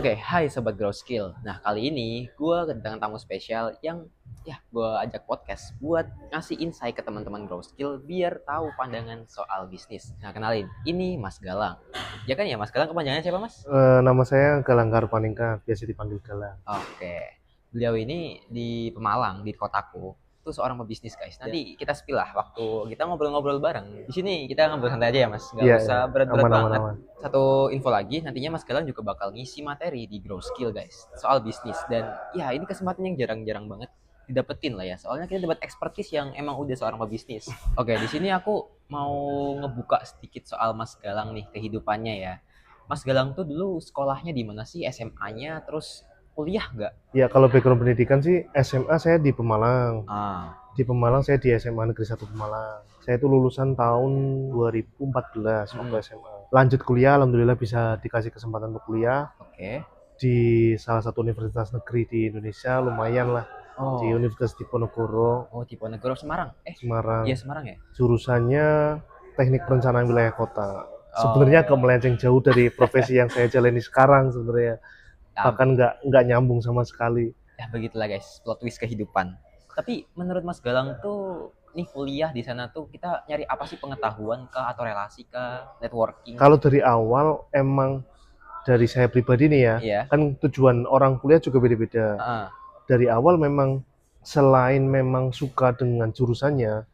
Oke, hai Sobat Grow Skill. Nah, kali ini gue kedatangan tamu spesial yang gue ajak podcast buat ngasih insight ke teman-teman Grow Skill biar tahu pandangan soal bisnis. Nah, kenalin, ini Mas Galang. Ya kan ya, Mas Galang kepanjangannya siapa, Mas? Nama saya Galang Karpaningka, biasa dipanggil Galang. Oke, beliau ini di Pemalang, di kotaku. Itu seorang pebisnis, guys. Nanti kita spill lah waktu kita ngobrol-ngobrol bareng. Di sini kita ngobrol santai aja ya, Mas. Nggak Iya, usah iya, berat-berat aman, aman, banget. aman. Satu info lagi, nantinya Mas Galang juga bakal ngisi materi di Grow Skill, guys. Soal bisnis. Dan ya, ini kesempatan yang jarang-jarang banget didapetin lah ya. Soalnya kita dapat expertise yang emang udah seorang pebisnis. Oke, di sini aku mau ngebuka sedikit soal Mas Galang nih, kehidupannya ya. Mas Galang tuh dulu sekolahnya di mana sih? SMA-nya, terus kuliah nggak? Ya, kalau background pendidikan sih SMA saya di Pemalang. Ah, Di Pemalang saya di SMA Negeri 1 Pemalang. Saya itu lulusan tahun 2014 waktu mm, SMA. Lanjut kuliah, alhamdulillah bisa dikasih kesempatan untuk kuliah oke. di salah satu universitas negeri di Indonesia, lumayan lah. Di Oh, Universitas Diponegoro, oh Diponegoro Semarang. Iya Semarang. Semarang ya. Jurusannya Teknik Perencanaan Wilayah Kota. Sebenarnya agak Oh, melenceng jauh dari profesi yang saya jalani sekarang sebenarnya. ya, Bahkan nggak nyambung sama sekali. ya begitulah guys, plot twist kehidupan. Tapi menurut Mas Galang tuh, nih kuliah di sana tuh kita nyari apa sih, pengetahuan kah atau relasi kah, networking? Kalau dari awal emang dari saya pribadi nih ya, Iya. kan tujuan orang kuliah juga beda-beda. Ah, Dari awal memang selain memang suka dengan jurusannya,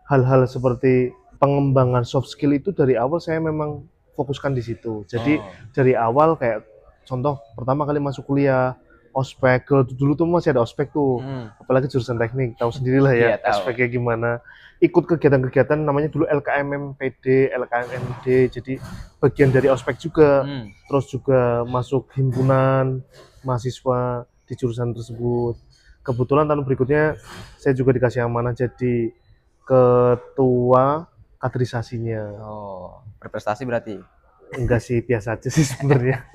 hal-hal seperti pengembangan soft skill itu dari awal saya memang fokuskan di situ. Jadi oh, dari awal kayak contoh pertama kali masuk kuliah, ospek, kalau dulu tuh masih ada ospek tuh, hmm, apalagi jurusan teknik, tahu sendirilah ya iya tahu. ospeknya gimana. Ikut kegiatan-kegiatan namanya dulu LKMMPD, LKMMD, jadi bagian dari ospek juga. Hmm, Terus juga masuk himpunan mahasiswa di jurusan tersebut. Kebetulan tahun berikutnya saya juga dikasih amanah jadi ketua kaderisasinya. oh, berprestasi berarti. Enggak sih, biasa aja sih sebenarnya.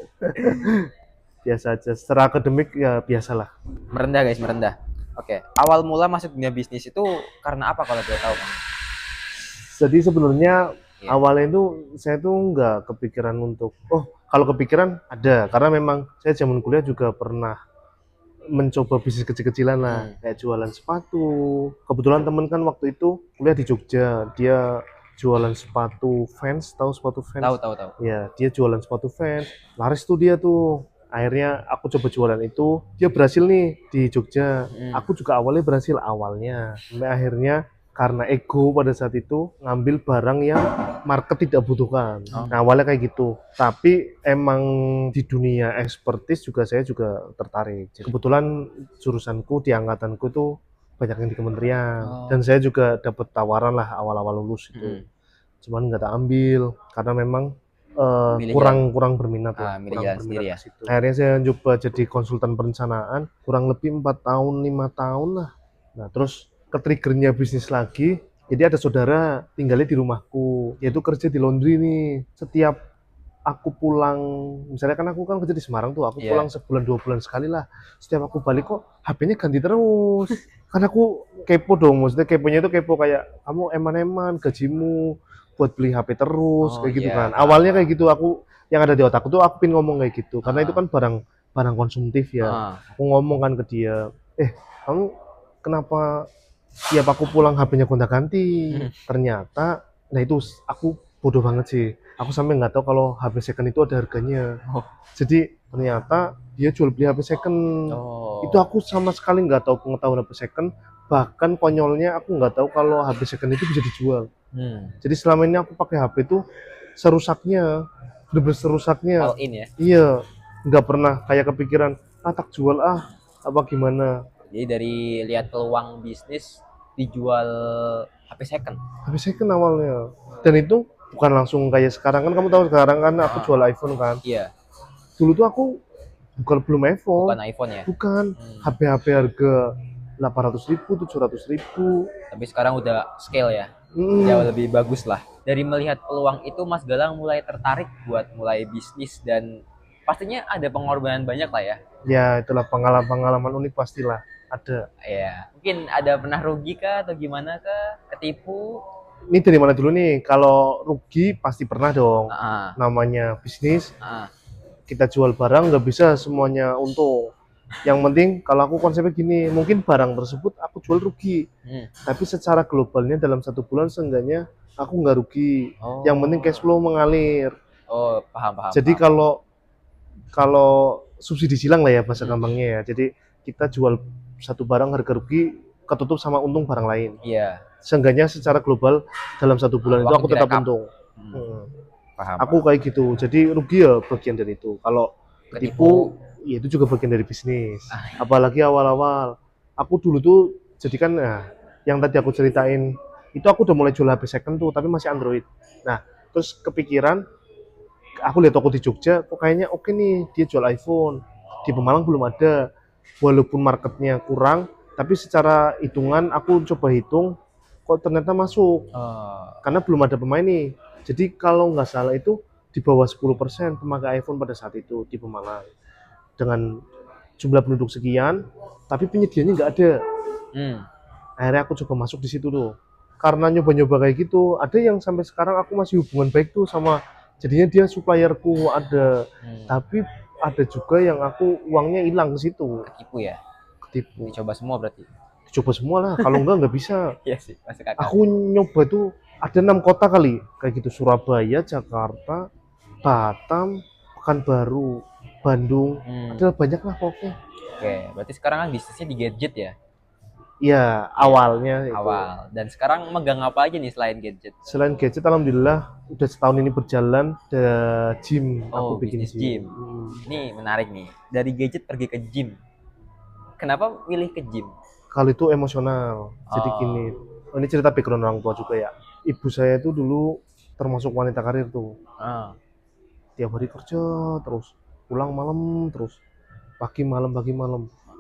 Biasa aja. Secara akademik ya biasalah. Merendah guys, merendah. Oke, awal mula masuk dunia bisnis itu karena apa kalau boleh tahu, Mas? Jadi sebenarnya Iya. awalnya itu saya tuh nggak kepikiran untuk, oh kalau kepikiran ada, karena memang saya zaman kuliah juga pernah mencoba bisnis kecil-kecilan lah, Hmm, kayak jualan sepatu. Kebetulan temen kan waktu itu kuliah di Jogja, dia jualan sepatu Vans, tahu sepatu tahu Vans? tahu tahu. Ya, dia jualan sepatu Vans, laris tuh dia tuh. Akhirnya aku coba jualan itu, dia berhasil nih di Jogja. Hmm. Aku juga awalnya berhasil awalnya, sampai akhirnya karena ego pada saat itu ngambil barang yang market tidak butuhkan. Oh. Nah, awalnya kayak gitu. Tapi emang di dunia expertise juga saya juga tertarik. Kebetulan jurusanku di angkatanku tuh banyak yang di kementerian Oh. dan saya juga dapat tawaran lah awal-awal lulus itu. Hmm. Cuman nggak tak ambil karena memang Milih jalan, kurang kurang berminat lah, milih kurang jalan sendiri berminat ke ya. situ. Akhirnya saya coba jadi konsultan perencanaan kurang lebih 4 tahun, 5 tahun lah. Nah, terus ke-triggernya bisnis lagi. Jadi ada saudara tinggalnya di rumahku, yaitu kerja di laundry nih. Setiap aku pulang, misalnya kan aku kan kerja di Semarang tuh, aku pulang Iya. sebulan 2 bulan sekali lah. Setiap aku balik kok HP-nya ganti terus. Kan aku kepo dong, maksudnya keponya itu kepo kayak kamu eman-eman gajimu buat beli HP terus Oh kayak gitu iya, kan. paham Awalnya paham. kayak gitu aku, yang ada di otakku tuh aku pengen ngomong kayak gitu karena itu Heeh. kan barang barang konsumtif ya. Heeh. Aku ngomong kan ke dia, kamu kenapa tiap aku pulang HP-nya gonta-ganti? Mhm. Ternyata, nah itu aku bodoh banget sih. Aku sampai nggak tahu kalau HP second itu ada harganya. Oh. Jadi ternyata dia jual beli HP second. Itu Oh. aku sama sekali nggak tahu pengetahuan HP second. Bahkan konyolnya aku nggak tahu kalau HP second itu bisa dijual. Hmm. Jadi selama ini aku pakai HP itu serusaknya, bener-bener serusaknya. All in ya. Iya, nggak pernah kayak kepikiran, ah tak jual ah, apa gimana. Jadi dari lihat peluang bisnis dijual HP second. HP second awalnya. Dan itu bukan langsung kayak sekarang kan, kamu tahu sekarang kan aku Ah, jual iPhone kan. iya, Dulu tuh aku bukan belum iPhone, bukan iPhone ya. bukan Hmm. HP-HP harga 800.000, 700.000. Tapi sekarang udah scale ya. Jauh Hmm, lebih bagus lah. Dari melihat peluang itu Mas Galang mulai tertarik buat mulai bisnis dan pastinya ada pengorbanan banyak lah ya. ya itulah pengalaman-pengalaman unik pastilah ada. Ya, mungkin ada pernah rugi kah atau gimana kah? Ketipu? Ini dari mana dulu nih? Kalau rugi pasti pernah dong. Ah, Namanya bisnis, ah, kita jual barang nggak bisa semuanya untung. Yang penting kalau aku konsepnya gini, mungkin barang tersebut aku jual rugi, tapi secara globalnya dalam 1 bulan seenggaknya aku nggak rugi. Yang penting cash flow mengalir. Oh, paham. Jadi kalau kalau subsidi silang lah ya bahasa gampangnya ya. Jadi kita jual satu barang harga rugi ketutup sama untung barang lain. Iya. Seenggaknya secara global dalam 1 bulan itu Waktu aku tetap direkap. untung. Paham. Aku kayak gitu. Jadi rugi ya bagian dari itu. Kalau ketipu, ya itu juga bagian dari bisnis. Apalagi awal-awal. Aku dulu tuh jadi kan yang tadi aku ceritain itu aku udah mulai jual HP second tuh, tapi masih Android. Nah, terus kepikiran aku lihat toko di Jogja, kok kayaknya oke nih dia jual iPhone. Di Pemalang belum ada. Walaupun marketnya kurang, tapi secara hitungan aku coba hitung, kok ternyata masuk. Karena belum ada pemain nih. Jadi kalau nggak salah itu di bawah 10% pemakai iPhone pada saat itu di Pemalang. Dengan jumlah penduduk sekian, tapi penyediaannya nggak ada. Akhirnya aku coba masuk di situ tuh. Karena nyoba-nyoba kayak gitu, ada yang sampai sekarang aku masih hubungan baik tuh sama, jadinya dia supplierku ada. Tapi ada juga yang aku uangnya hilang ke situ. Ketipu ya? Ketipu. Dicoba semua berarti? Dicoba semua lah, kalau nggak bisa. Iya sih, masuk akal. Aku nyoba tuh ada 6 kota kali, kayak gitu, Surabaya, Jakarta, Batam, Pekanbaru, Bandung, ada banyak lah pokoknya. Oke, berarti sekarang kan bisnisnya di gadget ya? Iya, awalnya itu. Awal. Dan sekarang megang apa aja nih selain gadget? Selain gadget, alhamdulillah udah setahun ini berjalan, ada gym. Oh, aku bikin bisnis gym. Ini menarik nih. Dari gadget pergi ke gym. Kenapa milih ke gym? Kalau itu emosional. Jadi gini, ini cerita background orang tua juga ya. Ibu saya itu dulu termasuk wanita karir tuh. Tiap hari kerja terus, pulang malam terus, pagi malam.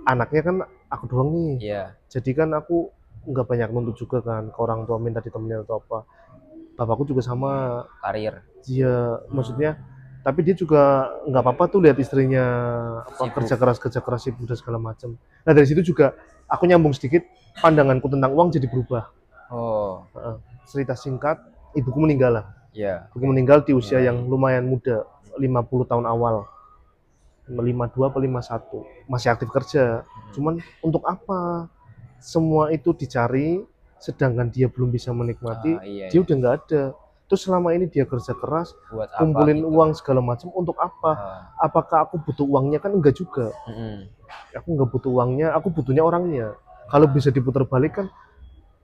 Anaknya kan aku doang nih. Iya. Jadi kan aku nggak banyak nuntut juga kan ke orang tua minta ditemenin atau apa. Bapakku juga sama. Karir. Iya, maksudnya. Tapi dia juga nggak apa-apa tuh lihat istrinya apa, kerja keras ibu dan segala macam. Nah dari situ juga aku nyambung sedikit, pandanganku tentang uang jadi berubah. Cerita singkat, ibuku meninggal lah. Iya. Ibuku meninggal di usia yang lumayan muda, 50 tahun awal. 52 atau 51, masih aktif kerja. Cuman untuk apa? Semua itu dicari, sedangkan dia belum bisa menikmati, dia udah nggak ada. Terus selama ini dia kerja keras, buat kumpulin gitu? Uang segala macam untuk apa? Apakah aku butuh uangnya? Kan enggak juga. Aku nggak butuh uangnya, aku butuhnya orangnya. Kalau bisa diputar balik kan,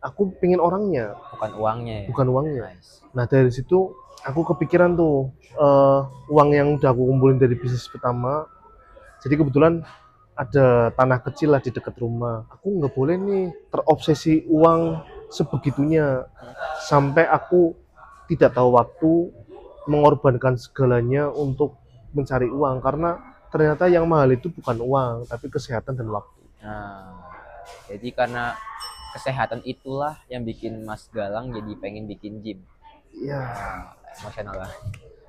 aku pengen orangnya, bukan uangnya ya? Bukan uangnya. Nice. Nah dari situ aku kepikiran tuh, uang yang udah aku kumpulin dari bisnis pertama. Jadi kebetulan ada tanah kecil lah di dekat rumah. Aku nggak boleh nih terobsesi uang sebegitunya, sampai aku tidak tahu waktu, mengorbankan segalanya untuk mencari uang. Karena ternyata yang mahal itu bukan uang, tapi kesehatan dan waktu. Jadi karena kesehatan itulah yang bikin Mas Galang jadi pengen bikin gym. Iya. Emosional lah.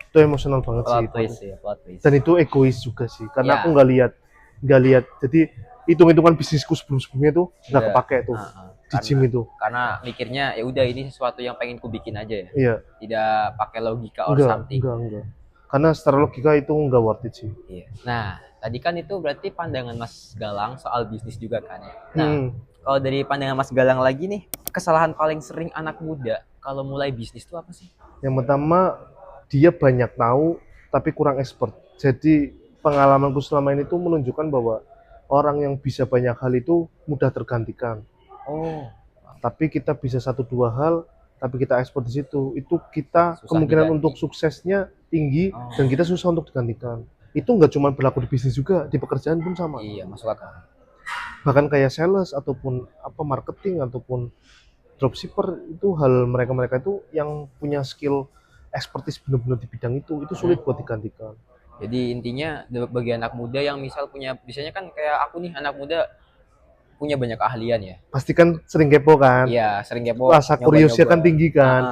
Itu emosional banget sih. Plot twist. Dan itu egois juga sih, karena aku nggak lihat. Jadi hitung-hitungan bisnisku sebelumnya tuh nggak kepake tuh di gym itu. Karena mikirnya ya udah ini sesuatu yang pengen ku bikin aja ya. Iya. Tidak pakai logika or something. Enggak. Karena secara logika itu nggak worth it sih. Iya. Nah, tadi kan itu berarti pandangan Mas Galang soal bisnis juga kan. Nah, kalau dari pandangan Mas Galang lagi nih, kesalahan paling sering anak muda kalau mulai bisnis itu apa sih? Yang pertama, dia banyak tahu tapi kurang expert. Jadi pengalamanku selama ini tuh menunjukkan bahwa orang yang bisa banyak hal itu mudah tergantikan. Tapi kita bisa 1-2 hal tapi kita expert di situ, itu kita susah kemungkinan diganti. Untuk suksesnya tinggi dan kita susah untuk digantikan. Itu nggak cuma berlaku di bisnis juga, di pekerjaan pun sama. Iya, masuk akal. Bahkan kayak sales ataupun apa marketing ataupun dropshipper, itu hal mereka itu yang punya skill expertise benar-benar di bidang itu sulit buat digantikan. Jadi intinya bagi anak muda yang misal punya, biasanya kan kayak aku nih anak muda punya banyak keahlian ya. Pasti kan sering kepo kan? Iya, sering kepo. Rasa kuriosnya kan tinggi kan.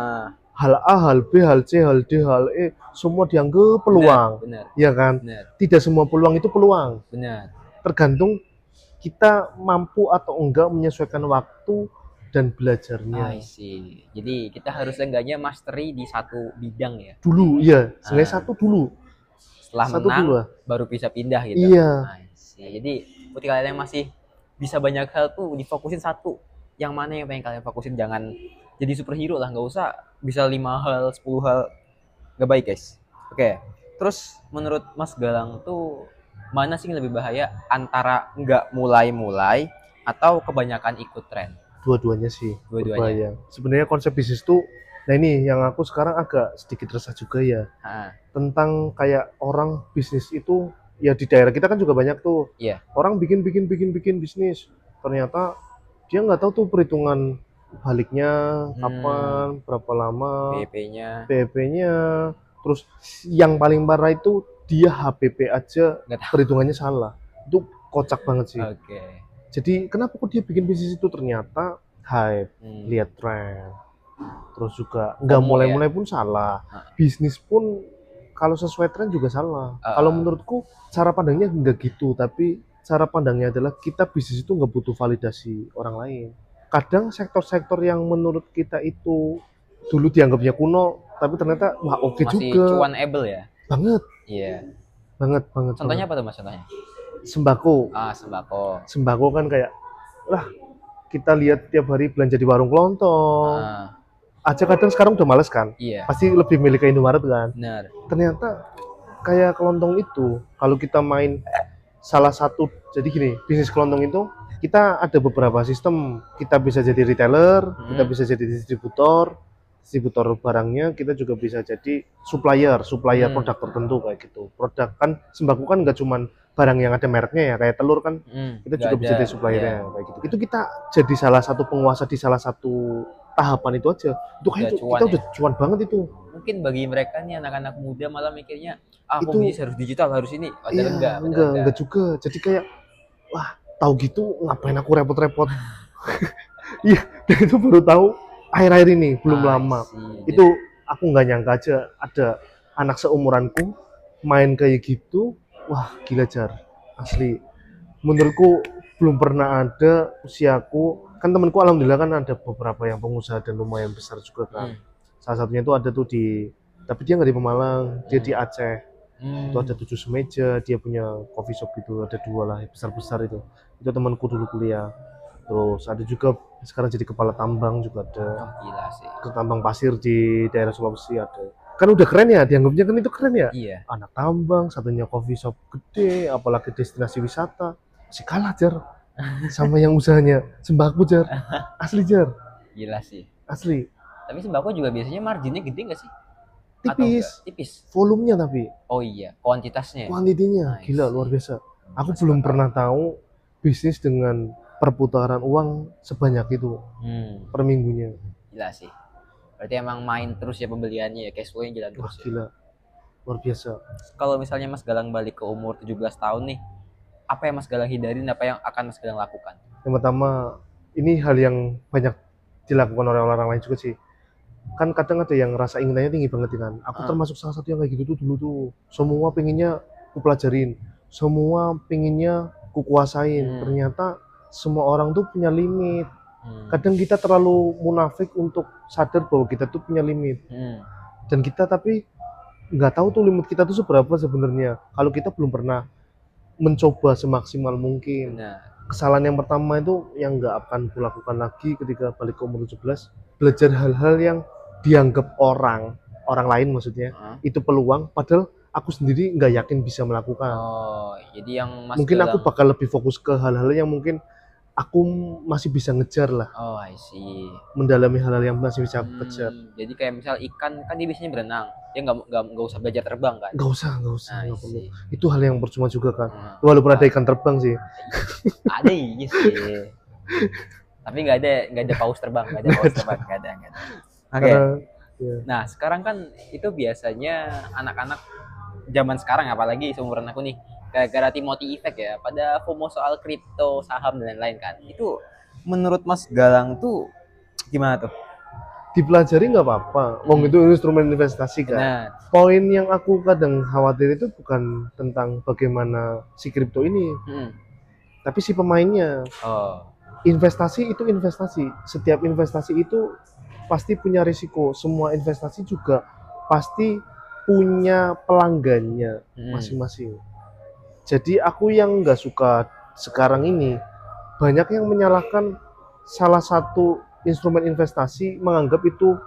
Hal A, hal B, hal C, hal D, hal E, semua dianggap peluang. Benar. Iya kan? Benar. Tidak semua peluang itu peluang. Benar. Tergantung kita mampu atau enggak menyesuaikan waktu dan belajarnya. Jadi kita harus enggaknya mastery di satu bidang ya. Dulu, iya. Sebenarnya satu dulu. setelah Satu menang dulu lah. baru bisa pindah gitu. Iya. I see. Jadi buat kalian yang masih bisa banyak hal tuh difokusin satu. Yang mana yang pengen kalian fokusin, jangan jadi superhero lah, nggak usah bisa 5 hal, 10 hal, nggak baik guys. Oke. Terus menurut Mas Galang tuh mana sih yang lebih bahaya antara nggak mulai-mulai atau kebanyakan ikut tren? Dua-duanya sih Dua-duanya. berbahaya. Sebenarnya konsep bisnis tuh, nah ini yang aku sekarang agak sedikit resah juga ya, Ah, tentang kayak orang bisnis itu, ya di daerah kita kan juga banyak tuh, iya. orang bikin bisnis, ternyata dia nggak tahu tuh perhitungan baliknya kapan, berapa lama, PP-nya PHP-nya, terus yang paling parah itu dia HPP aja nggak tahu. perhitungannya salah. Itu kocak banget sih. Oke. Jadi kenapa kok dia bikin bisnis itu, ternyata hype, Hmm. lihat tren, terus juga nggak FOMO mulai-mulai pun salah, bisnis pun kalau sesuai tren juga salah. Kalau menurutku cara pandangnya nggak gitu, tapi cara pandangnya adalah kita bisnis itu nggak butuh validasi orang lain. Kadang sektor-sektor yang menurut kita itu dulu dianggapnya kuno, tapi ternyata wah oke Masih juga. cuan-able ya. Banget, Iya. banget. Contohnya apa tuh Mas contohnya? Sembako. Sembako. Sembako kan kayak, lah kita lihat tiap hari belanja di warung kelontong. Aja kadang sekarang udah males kan. Iya. Pasti lebih milih ke Indomaret kan. Benar. Ternyata kayak kelontong itu, kalau kita main salah satu, jadi gini, bisnis kelontong itu kita ada beberapa sistem. Kita bisa jadi retailer, kita bisa jadi distributor barangnya, kita juga bisa jadi supplier produk tertentu kayak gitu. Produk kan sembako kan nggak cuman barang yang ada mereknya ya, kayak telur kan kita juga bisa jadi suppliernya kayak gitu. Itu kita jadi salah satu penguasa di salah satu tahapan itu aja. Itu kayak kita udah cuan banget itu. Mungkin bagi mereka nih anak-anak muda malah mikirnya aku itu bisnis harus digital, harus ini. Iya, enggak juga. Jadi kayak wah, tahu gitu ngapain aku repot-repot. Iya, dan itu baru tahu akhir-akhir ini, belum lama. Itu aku nggak nyangka aja ada anak seumuranku main kayak gitu. Wah, gila Jar. Asli. Menurutku belum pernah ada usiaku. Kan temanku alhamdulillah kan ada beberapa yang pengusaha dan lumayan besar juga kan. Salah satunya itu ada tuh tapi dia nggak di Pemalang, dia di Aceh. Itu ada 7 semeja, dia punya coffee shop gitu, ada 2 lah besar-besar itu temanku dulu kuliah. Terus ada juga sekarang jadi kepala tambang juga ada. Gila sih. Ke tambang pasir di daerah Sulawesi ada. Kan udah keren ya, dianggapnya kan itu keren ya. Iya. Anak tambang, satunya coffee shop gede, apalagi destinasi wisata. Masih kalah Jar sama yang usahanya sembako Jar. Asli Jar. Gila sih. Asli. Tapi sembako juga biasanya marginnya gede nggak sih? Tipis. Volumenya tapi. Oh iya, kuantitasnya. Kuantitinya gila luar biasa. Aku belum pernah tahu bisnis dengan perputaran uang sebanyak itu per minggunya. Gila sih. Berarti emang main terus ya pembeliannya ya, cash flow-nya jalan terus. Gila. Luar biasa. Kalau misalnya Mas Galang balik ke umur 17 tahun nih, apa yang Mas Galang hindarin, apa yang akan Mas Galang lakukan? Yang pertama, ini hal yang banyak dilakukan oleh orang lain juga sih. Kan kadang ada yang rasa inginannya tinggi banget kan. Aku termasuk salah satu yang kayak gitu tuh dulu tuh. Semua pengennya ku pelajarin, semua pengennya ku kuasain. Ternyata semua orang tuh punya limit. Kadang kita terlalu munafik untuk sadar bahwa kita tuh punya limit. Dan kita tapi nggak tahu tuh limit kita tuh seberapa sebenarnya. Kalau kita belum pernah mencoba semaksimal mungkin. Kesalahan yang pertama itu yang nggak akan kulakukan lagi ketika balik ke umur 17, belajar hal-hal yang dianggap orang lain maksudnya itu peluang, padahal aku sendiri nggak yakin bisa melakukan. Jadi yang Mas mungkin Galang... aku bakal lebih fokus ke hal-hal yang mungkin aku masih bisa ngejar lah. I see. Mendalami hal-hal yang masih bisa aku kejar. Jadi kayak misal ikan kan dia biasanya berenang, dia nggak usah belajar terbang kan? Nggak usah, nggak perlu. Itu hal yang percuma juga kan. Walaupun ada ikan terbang sih. Ada iya sih. Tapi nggak ada paus terbang, nggak ada. Oke. Nah sekarang kan itu biasanya anak-anak zaman sekarang, apalagi seumuran aku nih, gara-gara Timothy Effect ya, pada FOMO soal kripto, saham dan lain-lain kan. Itu menurut Mas Galang tuh gimana tuh? Dipelajari nggak apa-apa, itu instrumen investasi kan. Poin yang aku kadang khawatir itu bukan tentang bagaimana si kripto ini, tapi si pemainnya. Investasi itu investasi, setiap investasi itu pasti punya risiko. Semua investasi juga pasti punya pelanggannya Mm-mm. masing-masing. Jadi aku yang nggak suka sekarang ini, banyak yang menyalahkan salah satu instrumen investasi, menganggap itu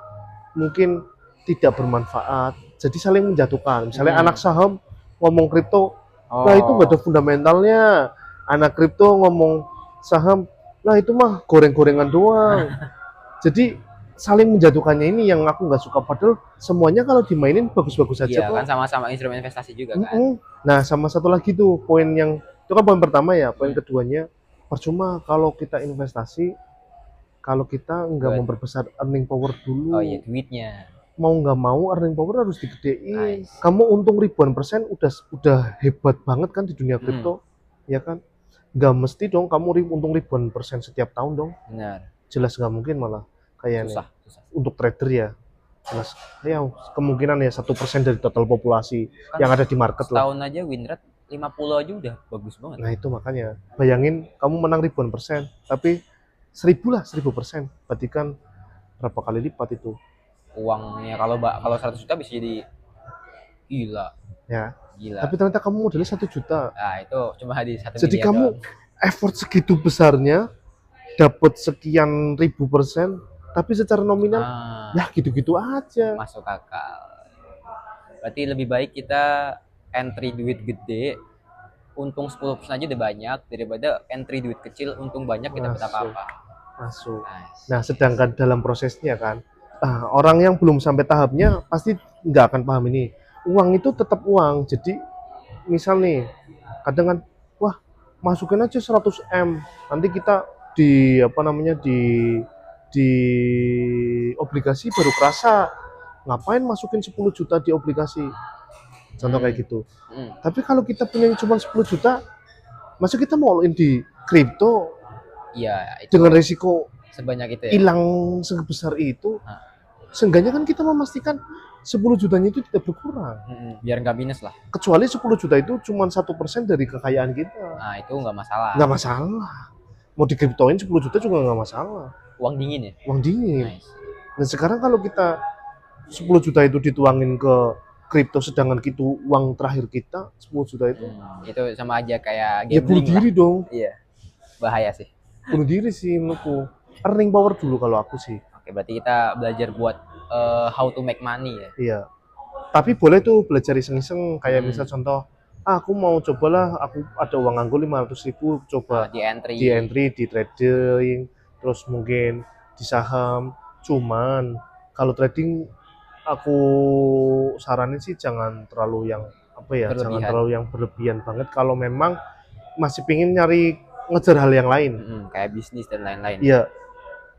mungkin tidak bermanfaat. Jadi saling menjatuhkan. Misalnya anak saham ngomong kripto, lah itu nggak ada Oh, fundamentalnya. Anak kripto ngomong saham, lah itu mah goreng-gorengan doang. Jadi saling menjatuhkannya ini yang aku nggak suka. Padahal semuanya kalau dimainin bagus-bagus saja iya kan kok. sama-sama instrumen investasi juga kan. Mm-mm. Nah, sama satu lagi tuh poin yang itu kan poin pertama ya. Poin Hmm. keduanya, percuma kalau kita investasi, kalau kita nggak Buat, memperbesar earning power oh iya dulu. duitnya. Mau nggak mau earning power harus digedein. Nice. Kamu untung ribuan persen udah hebat banget kan di dunia Hmm, kripto, ya kan? Nggak mesti dong kamu untung ribuan persen setiap tahun dong. benar. Jelas nggak mungkin malah kayaknya. Susah, susah. Untuk trader ya, jelas. Ya kemungkinan ya 1% dari total populasi Kan yang ada di market lah. setahun aja win rate 50 aja udah bagus banget. Nah itu makanya, bayangin kamu menang ribuan persen, tapi 1000 lah, 1000%. Berarti kan berapa kali lipat itu, Uangnya kalau 100 juta bisa jadi gila, ya. gila. Tapi ternyata kamu modalnya 1 juta. Nah, itu cuma di 1 Jadi miliar kamu doang. effort segitu besarnya, dapat sekian ribu persen, tapi secara nominal, Ah, ya gitu-gitu aja. masuk akal. Berarti lebih baik kita entry duit gede, untung 10% aja udah banyak daripada entry duit kecil, untung banyak kita dapat Masuk, apa-apa. masuk. Nice. Nah, sedangkan dalam prosesnya kan, orang yang belum sampai tahapnya pasti nggak akan paham ini. Uang itu tetap uang. Jadi, misal nih, kadang kan, wah, masukin aja 100 M. Nanti kita di apa namanya di obligasi baru kerasa. Ngapain masukin 10 juta di obligasi? Contoh kayak gitu. Hmm, Tapi kalau kita punya cuma 10 juta, masa kita mau all in di kripto iya, itu dengan risiko sebanyak itu ya. hilang sebesar itu? Nah, Seenggaknya kan kita memastikan 10 jutanya itu tidak berkurang. biar nggak minus lah. Kecuali 10 juta itu cuma 1% dari kekayaan kita. Nah, itu nggak masalah. Nggak masalah. Mau dikriptoin 10 juta juga nggak masalah. Uang dingin ya. Uang dingin. Nice. Nah sekarang kalau kita 10 juta itu dituangin ke kripto, sedangkan itu uang terakhir kita 10 juta itu, Itu sama aja kayak ya bunuh gambling lah. diri dong. Iya, bahaya sih. Bunuh diri sih menurutku. Earning power dulu kalau aku sih. Oke, berarti kita belajar buat how to make money ya. Iya. Tapi boleh tuh belajar iseng-iseng. Kayak Hmm. misal contoh, aku mau cobalah, aku ada uang nganggur 500.000, coba Di entry. di entry, di trading, terus mungkin di saham. Cuman kalau trading aku saranin sih jangan terlalu yang apa ya, jangan Berlebihan. terlalu yang berlebihan banget kalau memang masih pingin nyari ngejar hal yang lain. Kayak bisnis dan lain-lain. Iya,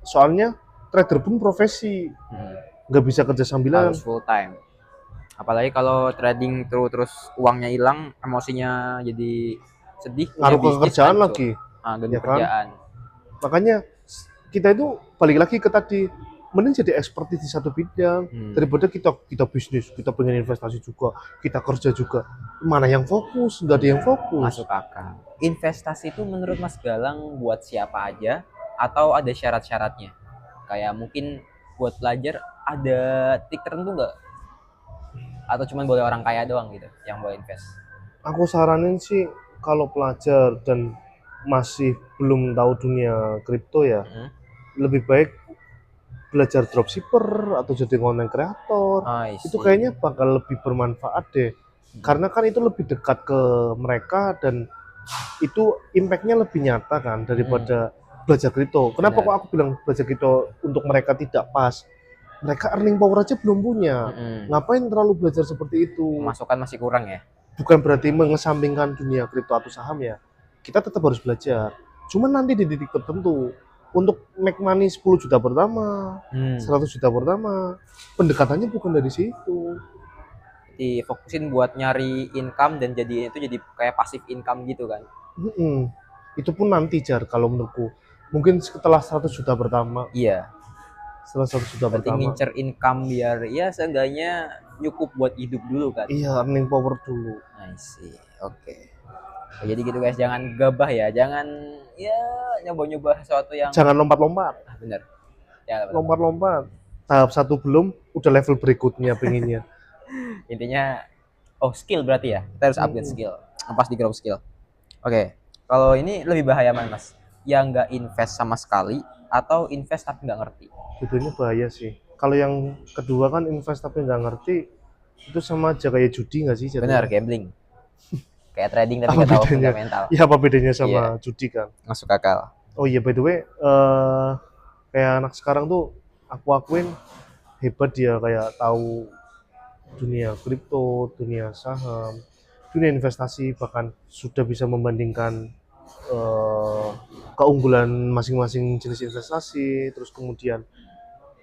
soalnya trader pun profesi, nggak bisa kerja sambilan. Harus full time. Apalagi kalau trading terus uangnya hilang, emosinya jadi sedih. Ngaruh ke bisnis kerjaan hancur. lagi. Ganggu Ya kan? kerjaan. Makanya kita itu balik lagi ke tadi, mending jadi expertise di satu bidang daripada kita bisnis, kita pengen investasi juga, kita kerja juga. Mana yang fokus? Nggak ada yang fokus. Masuk akal. Investasi itu menurut Mas Galang buat siapa aja atau ada syarat-syaratnya? Kayak mungkin buat pelajar ada trik tertentu nggak? Atau cuma boleh orang kaya doang gitu yang boleh invest? Aku saranin sih kalau pelajar dan masih belum tahu dunia kripto ya, lebih baik belajar dropshipper atau jadi content creator. Itu kayaknya bakal lebih bermanfaat deh. Karena kan itu lebih dekat ke mereka dan itu impactnya lebih nyata kan daripada belajar kripto. Kenapa kok aku bilang belajar kripto untuk mereka tidak pas? Mereka earning power aja belum punya. Ngapain terlalu belajar seperti itu? Masukan masih kurang ya? Bukan berarti mengesampingkan dunia kripto atau saham ya. Kita tetap harus belajar. Cuman nanti di titik tertentu untuk make money 10 juta pertama, 100 juta pertama, pendekatannya bukan dari situ. Difokusin buat nyari income dan jadi itu jadi kayak pasif income gitu kan? Itu pun nanti Jar kalau menurutku. Mungkin setelah 100 juta pertama. Iya. Setelah 100 juta berarti pertama. ngincer income biar ya seenggaknya cukup buat hidup dulu kan? Iya, earning power dulu. Nice. Oke. Jadi gitu guys, jangan gabah ya, jangan ya nyoba-nyoba sesuatu yang jangan lompat-lompat. Bener. Lompat-lompat. Tahap 1 belum, udah level berikutnya pengennya. Intinya, oh skill berarti ya, kita harus upgrade skill, pas di grow skill. Oke, kalau ini lebih bahaya mana mas? Yang nggak invest sama sekali atau invest tapi nggak ngerti? Judulnya bahaya sih. Kalau yang kedua kan invest tapi nggak ngerti, itu sama aja kayak judi nggak sih Benar, jatuhnya? gambling. Kayak trading tapi Apa nggak tahu bedanya? fundamental. Ya apa bedanya Iya, sama judi kan? masuk akal. Oh iya, by the way, kayak anak sekarang tuh aku akuin hebat dia, kayak tahu dunia kripto, dunia saham, dunia investasi, bahkan sudah bisa membandingkan eh, keunggulan masing-masing jenis investasi. Terus kemudian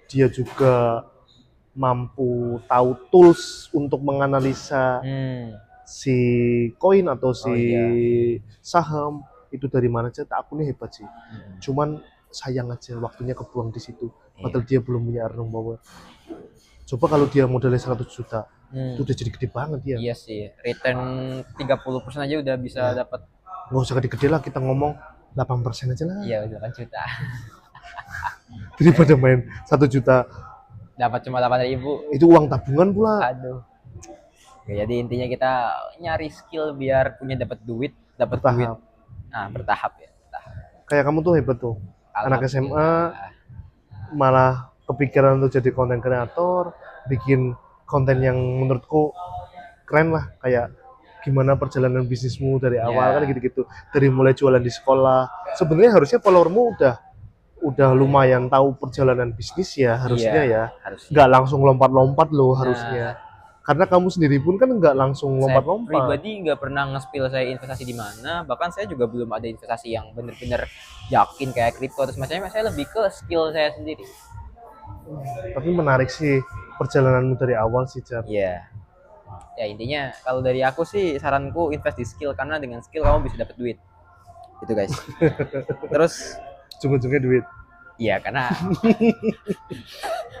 dia juga mampu tahu tools untuk menganalisa Hmm. si koin atau si Oh iya. saham itu dari mana aja. Aku nih hebat sih. Hmm. Cuman sayang aja waktunya kebuang di situ. Iya. Padahal dia belum punya earning power. Coba kalau dia modalnya 100 juta, itu udah jadi gede banget dia. Iya sih, return 30% aja udah bisa Iya. dapat. Nggak usah gede-gede lah, kita ngomong 8% aja lah. Iya, udah 8 juta. Daripada main 1 juta, Dapat cuma 8.000. itu uang tabungan pula. Aduh. Oke, jadi intinya kita nyari skill biar punya dapat duit. Bertahap. Nah, bertahap ya. Bertahap. Kayak kamu tuh hebat tuh. Anak SMA Alhamdulillah. malah kepikiran untuk jadi konten kreator, bikin konten yang menurutku keren lah, kayak gimana perjalanan bisnismu dari awal Ya. kan gitu-gitu, dari mulai jualan di sekolah. Sebenarnya harusnya followermu udah lumayan tahu perjalanan bisnis ya, harusnya Iya, ya, harusnya. nggak langsung lompat-lompat loh Nah. harusnya, karena kamu sendiri pun kan nggak langsung Saya lompat-lompat. pribadi nggak pernah nge-spill saya investasi di mana, bahkan saya juga belum ada investasi yang bener-bener yakin kayak kripto atau semacamnya. Saya lebih ke skill saya sendiri. Tapi menarik sih perjalananmu dari awal sih, Jar. Iya. Ya intinya kalau dari aku sih saranku invest di skill, karena dengan skill kamu bisa dapat duit. Itu guys. Terus Ujung-ujungnya duit. iya karena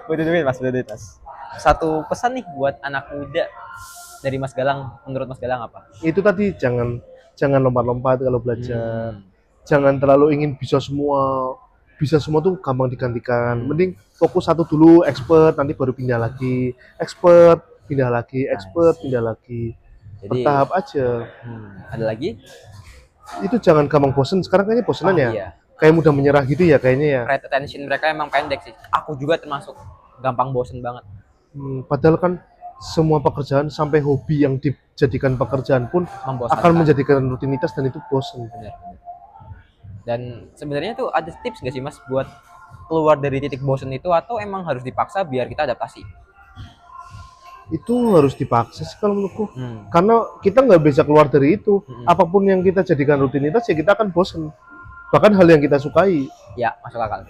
butuh duit mas, butuh duit mas. Satu pesan nih buat anak muda dari Mas Galang, menurut Mas Galang apa? Itu tadi, jangan lompat-lompat kalau belajar. Hmm. Jangan terlalu ingin bisa semua. Bisa semua tuh gampang digantikan. Hmm. Mending fokus satu dulu, expert, nanti baru pindah lagi. Expert, pindah lagi, expert, pindah lagi. Jadi Bertahap aja. ada lagi? Itu jangan gampang bosen. Sekarang kayaknya bosenan ya. Iya. Kayak mudah menyerah gitu ya kayaknya ya. Rate attention mereka emang pendek sih. Aku juga termasuk gampang bosen banget. Padahal kan semua pekerjaan sampai hobi yang dijadikan pekerjaan pun Membosankan. akan menjadikan rutinitas dan itu bosen. Benar. Dan sebenarnya tuh ada tips nggak sih mas buat keluar dari titik bosen itu, atau emang harus dipaksa biar kita adaptasi? Itu harus dipaksa sih kalau menurutku. Hmm. Karena kita nggak bisa keluar dari itu. Hmm. Apapun yang kita jadikan rutinitas ya kita akan bosen. Bahkan hal yang kita sukai Ya masuk akal.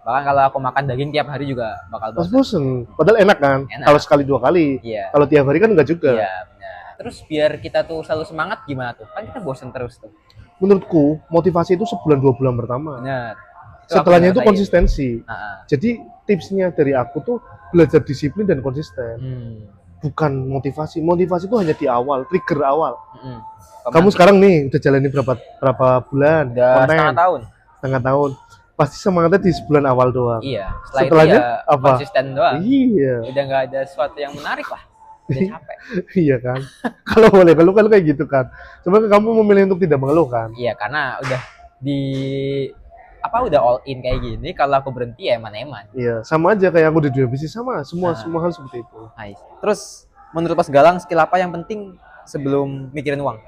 Bahkan kalau aku makan daging tiap hari juga bakal pas bosen. bosen. Padahal enak kan Enak. kalau sekali 2 kali. Iya. Kalau tiap hari kan enggak juga. Iya benar. Terus biar kita tuh selalu semangat gimana tuh? Kan kita bosen terus tuh. Menurutku motivasi itu 1-2 bulan pertama. Benar. Setelahnya itu konsistensi. Nah, Jadi tipsnya dari aku tuh belajar disiplin dan konsisten. Bukan motivasi. Motivasi itu hanya di awal, trigger awal. Kamu sekarang nih udah jalani berapa bulan udah konten? Setengah tahun. Pasti semangatnya di sebulan awal doang. Iya. Setelahnya itu ya apa? konsisten doang. Iya. Udah nggak ada sesuatu yang menarik lah. Udah capek. Iya kan. Kalau boleh kalau kayak gitu kan. Coba kamu memilih untuk tidak mengeluh kan? Iya, karena udah udah all in kayak gini. Kalau aku berhenti ya eman-eman. Iya, sama aja kayak aku di dunia bisnis, sama semua hal seperti itu. Nice. Terus menurut Mas Galang, skill apa yang penting sebelum mikirin uang?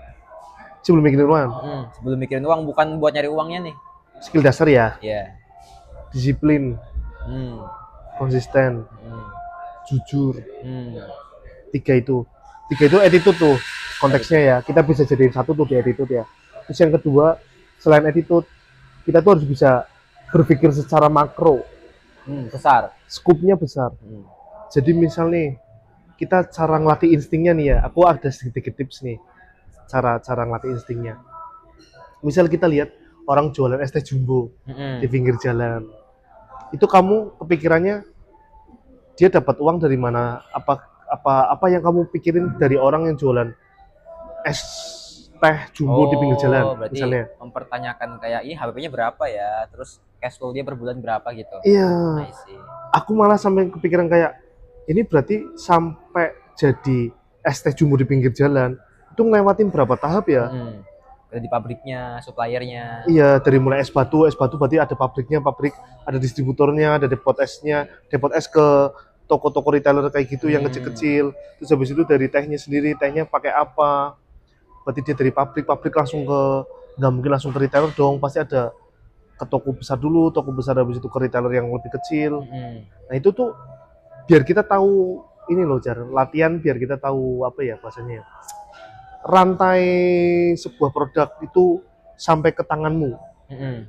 Sebelum mikirin uang, Sebelum mikirin uang, bukan buat nyari uangnya nih. skill dasar ya, Iya. disiplin, Hmm. konsisten, Hmm. jujur. Hmm. Tiga itu attitude tuh konteksnya ya. Kita bisa jadiin satu tuh di attitude ya. Terus yang kedua, selain attitude, kita tuh harus bisa berpikir secara makro. Besar. Skupnya besar. Jadi misal nih, kita cara ngelatih instingnya nih ya. Aku ada sedikit tips nih. Cara ngelatih instingnya. Misal kita lihat orang jualan es teh jumbo di pinggir jalan. Itu kamu kepikirannya dia dapat uang dari mana? Apa yang kamu pikirin dari orang yang jualan es teh jumbo di pinggir jalan Berarti misalnya? mempertanyakan kayak, HPP-nya berapa ya? Terus cash flow dia per bulan berapa gitu. Iya. I see. Aku malah sampai kepikiran kayak ini berarti sampai jadi es teh jumbo di pinggir jalan itu ngelewatin berapa tahap ya? Ada di pabriknya, suppliernya. Iya, dari mulai es batu berarti ada pabriknya, ada distributornya, ada depot es ke toko-toko retailer kayak gitu yang kecil-kecil. Terus habis itu dari tehnya sendiri, tehnya pakai apa? Berarti dia dari pabrik langsung ke, nggak mungkin langsung ke retailer dong, pasti ada ke toko besar dulu, toko besar habis itu ke retailer yang lebih kecil. Nah itu tuh biar kita tahu ini loh, Jar, latihan biar kita tahu apa ya bahasanya ya, rantai sebuah produk itu sampai ke tanganmu.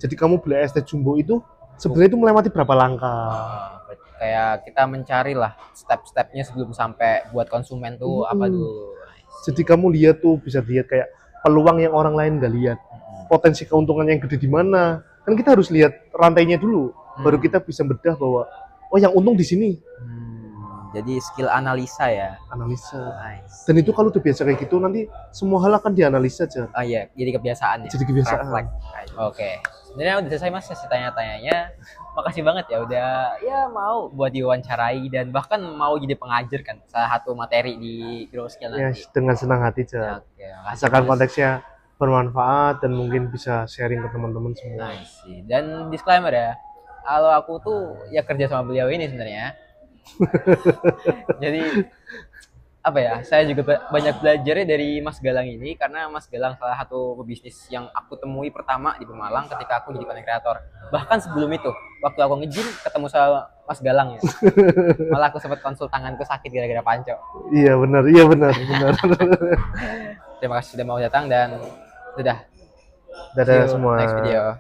Jadi kamu beli es teh jumbo itu sebenarnya itu melewati berapa langkah. Kayak kita mencari lah step-stepnya sebelum sampai buat konsumen tuh apa dulu. Jadi kamu lihat tuh, bisa lihat kayak peluang yang orang lain nggak lihat, potensi keuntungan yang gede di mana. Kan kita harus lihat rantainya dulu, baru kita bisa bedah bahwa oh yang untung di sini. Jadi skill analisa ya. Analisa. Nice. Dan itu kalau udah biasa kayak gitu nanti semua hal akan dianalisa aja. Oh iya, jadi kebiasaan ya. Jadi kebiasaan. Oke. Sebenarnya udah selesai Mas sesi tanya-tanyanya. Makasih banget ya udah ya mau buat diwawancarai dan bahkan mau jadi pengajar kan salah satu materi di Grow Skill nanti. Ya, dengan senang hati aja. Oke, asalkan konteksnya bermanfaat dan mungkin bisa sharing ke teman-teman semua. Nice. Dan disclaimer ya, kalau aku tuh ya kerja sama beliau ini sebenarnya. Jadi apa ya, saya juga banyak belajarnya dari Mas Galang ini karena Mas Galang salah satu pebisnis yang aku temui pertama di Pemalang ketika aku jadi content creator. Bahkan sebelum itu, waktu aku nge-gym ketemu sama Mas Galang ya. Malah aku sempat konsul tanganku sakit gara-gara panco. Iya benar. Terima kasih sudah mau datang dan sudah. Dadah semua. Next video.